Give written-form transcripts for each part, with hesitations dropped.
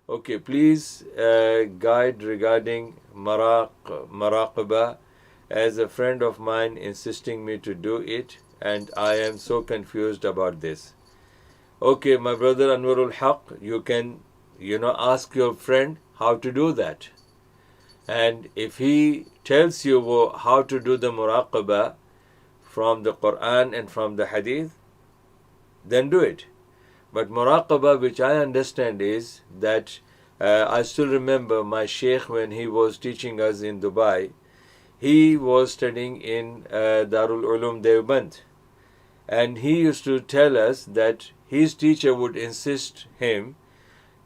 Okay, please guide regarding Muraqaba, as a friend of mine insisting me to do it, and I am so confused about this. Okay, my brother Anwarul Haq, you can, ask your friend how to do that. And if he tells you how to do the Muraqaba from the Quran and from the Hadith, then do it. But Muraqaba, which I understand, is that I still remember my Sheikh when he was teaching us in Dubai. He was studying in Darul Ulum Deoband, and he used to tell us that his teacher would insist him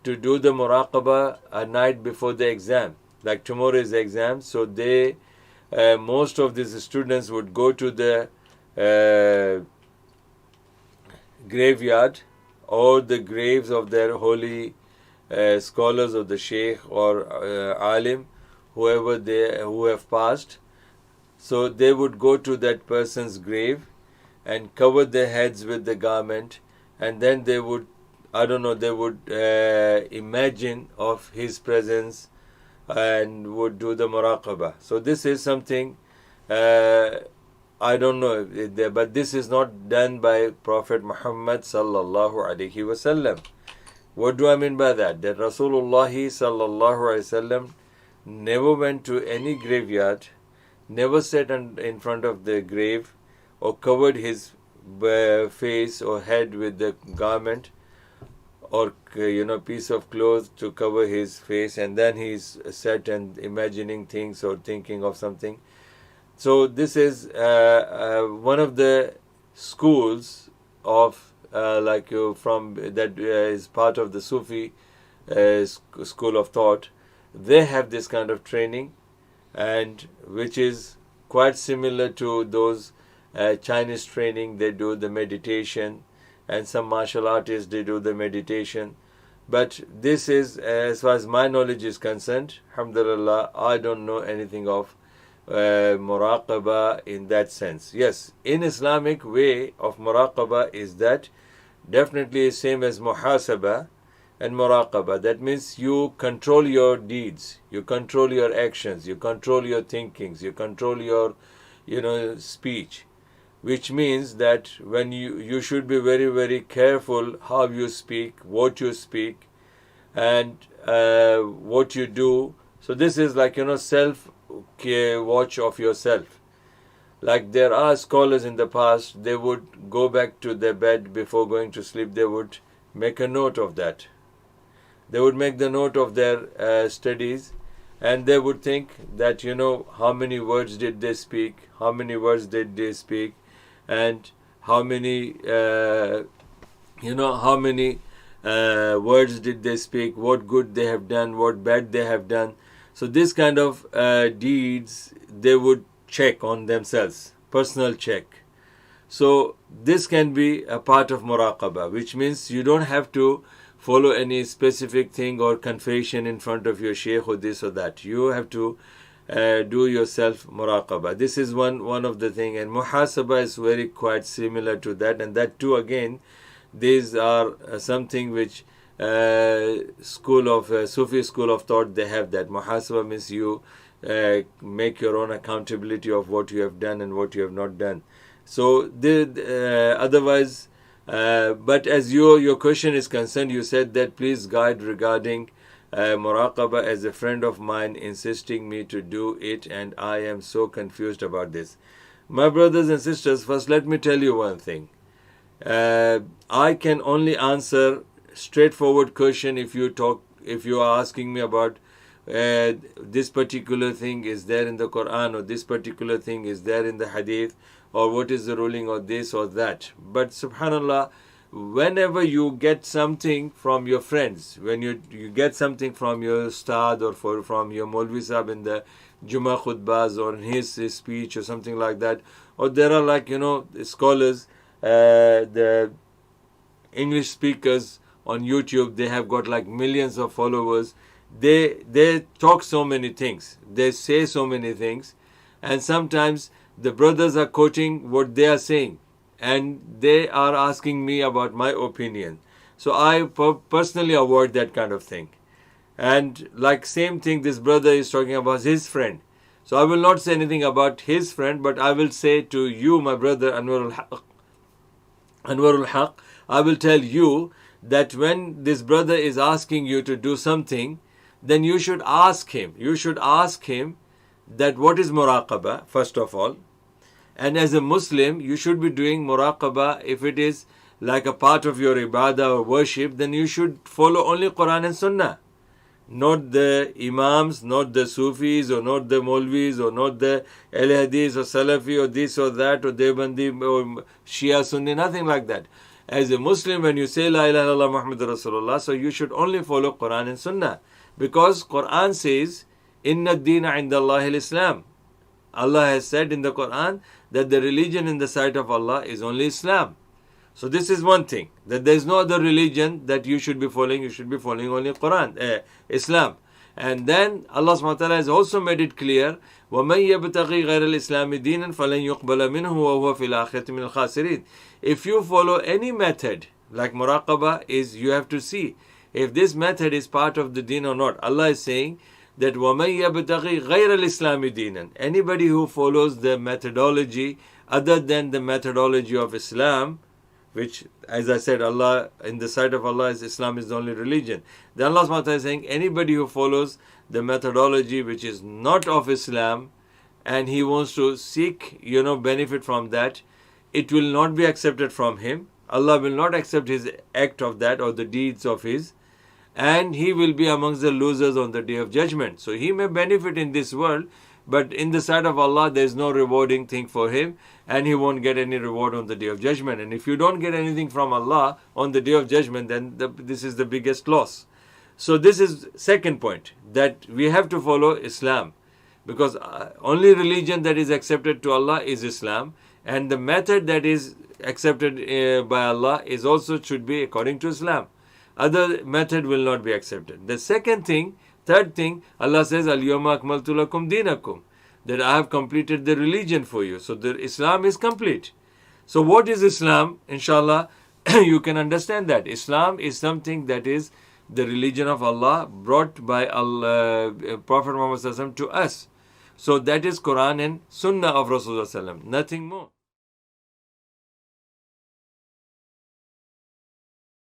to do the Muraqaba a night before the exam, like tomorrow is the exam. So most of these students would go to the graveyard or the graves of their holy scholars of the sheikh or alim, who have passed. So they would go to that person's grave and cover their heads with the garment, and then they would, they would imagine of his presence and would do the muraqabah. So this is something, I don't know, but this is not done by Prophet Muhammad sallallahu alaihi wasallam. What do I mean by that? That Rasulullah sallallahu alaihi wasallam never went to any graveyard, never sat in front of the grave, or covered his face or head with the garment, or piece of cloth to cover his face, and then he's sat and imagining things or thinking of something. So this is one of the schools of from that is part of the Sufi school of thought. They have this kind of training, and which is quite similar to those Chinese training. They do the meditation, and some martial artists, they do the meditation. But this is, as far as my knowledge is concerned, alhamdulillah, I don't know anything of Muraqaba in that sense. Yes, in Islamic way of Muraqaba is that definitely same as Muhasaba and Muraqaba. That means you control your deeds, you control your actions, you control your thinkings, you control your speech, which means that when you should be very, very careful how you speak, what you speak, and what you do. So this is like self watch of yourself. Like there are scholars in the past, they would go back to their bed before going to sleep. They would make a note of that. They would make the note of their studies, and they would think that how many words did they speak, how many words did they speak, and how many words did they speak, what good they have done, what bad they have done. So this kind of deeds they would check on themselves, personal check. So this can be a part of Muraqaba, which means you don't have to follow any specific thing or confession in front of your sheikh or this or that. You have to do yourself Muraqaba. This is one of the thing, and Muhasaba is very quite similar to that, and that too again, these are something which Sufi school of thought, they have that. Muhasaba means you make your own accountability of what you have done and what you have not done. So otherwise, but as your question is concerned, you said that please guide regarding Muraqaba, as a friend of mine insisting me to do it, and I am so confused about this. My brothers and sisters, first let me tell you one thing. I can only answer straightforward question if you are asking me about this particular thing is there in the Quran, or this particular thing is there in the Hadith, or what is the ruling of this or that. But subhanallah, whenever you get something from your friends, when you get something from your ustad or from your Maulvi Sahib in the Jummah khutbahs or in his speech or something like that, or there are scholars, the English speakers on YouTube, they have got millions of followers. They talk so many things, they say so many things, and sometimes the brothers are quoting what they are saying, and they are asking me about my opinion. So I personally avoid that kind of thing. And like same thing, this brother is talking about his friend. So I will not say anything about his friend, but I will say to you, my brother Anwarul Haq, I will tell you that when this brother is asking you to do something, then you should ask him. You should ask him that what is muraqaba, first of all. And as a Muslim, you should be doing muraqaba. If it is like a part of your ibadah or worship, then you should follow only Quran and Sunnah. Not the Imams, not the Sufis, or not the Maulvis, or not the Ahl Hadith or Salafi or this or that, or Deobandi or Shia Sunni, nothing like that. As a Muslim, when you say La ilaha illallah Muhammadur Rasulullah, so you should only follow Quran and Sunnah. Because Quran says, Inna ad-deena indallahi al-Islam. Allah has said in the Quran that the religion in the sight of Allah is only Islam. So this is one thing, that there is no other religion that you should be following. You should be following only Quran, Islam. And then Allah subhanahu wa ta'ala has also made it clear, وَمَنْ يَبْتَغِي غَيْرَ الْإِسْلَامِ دِينًا فَلَنْ يُقْبَلَ مِنْهُ وَهُوَ فِي الْآخِرَةِ مِنَ الْخَاسِرِينَ. If you follow any method, like muraqabah is, you have to see if this method is part of the deen or not. Allah is saying that وَمَنْ يَبْتَغِي غَيْرَ الْإِسْلَامِ دِينًا. Anybody who follows the methodology other than the methodology of Islam, which, as I said, Allah, in the sight of Allah, Islam is the only religion. Then Allah subhanahu wa ta'ala is saying, anybody who follows the methodology which is not of Islam, and he wants to seek, benefit from that, it will not be accepted from him. Allah will not accept his act of that or the deeds of his, and he will be amongst the losers on the Day of Judgment. So he may benefit in this world, but in the sight of Allah, there is no rewarding thing for him, and he won't get any reward on the Day of Judgment. And if you don't get anything from Allah on the Day of Judgment, then this is the biggest loss. So this is second point, that we have to follow Islam, because only religion that is accepted to Allah is Islam, and the method that is accepted by Allah is also should be according to Islam. Other method will not be accepted. The third thing, Allah says, Al-Yawma akmaltu lakum dinakum, that I have completed the religion for you. So the Islam is complete. So what is Islam? Inshallah, you can understand that. Islam is something that is the religion of Allah brought by Allah, Prophet Muhammad to us. So that is Quran and Sunnah of Rasulullah, nothing more.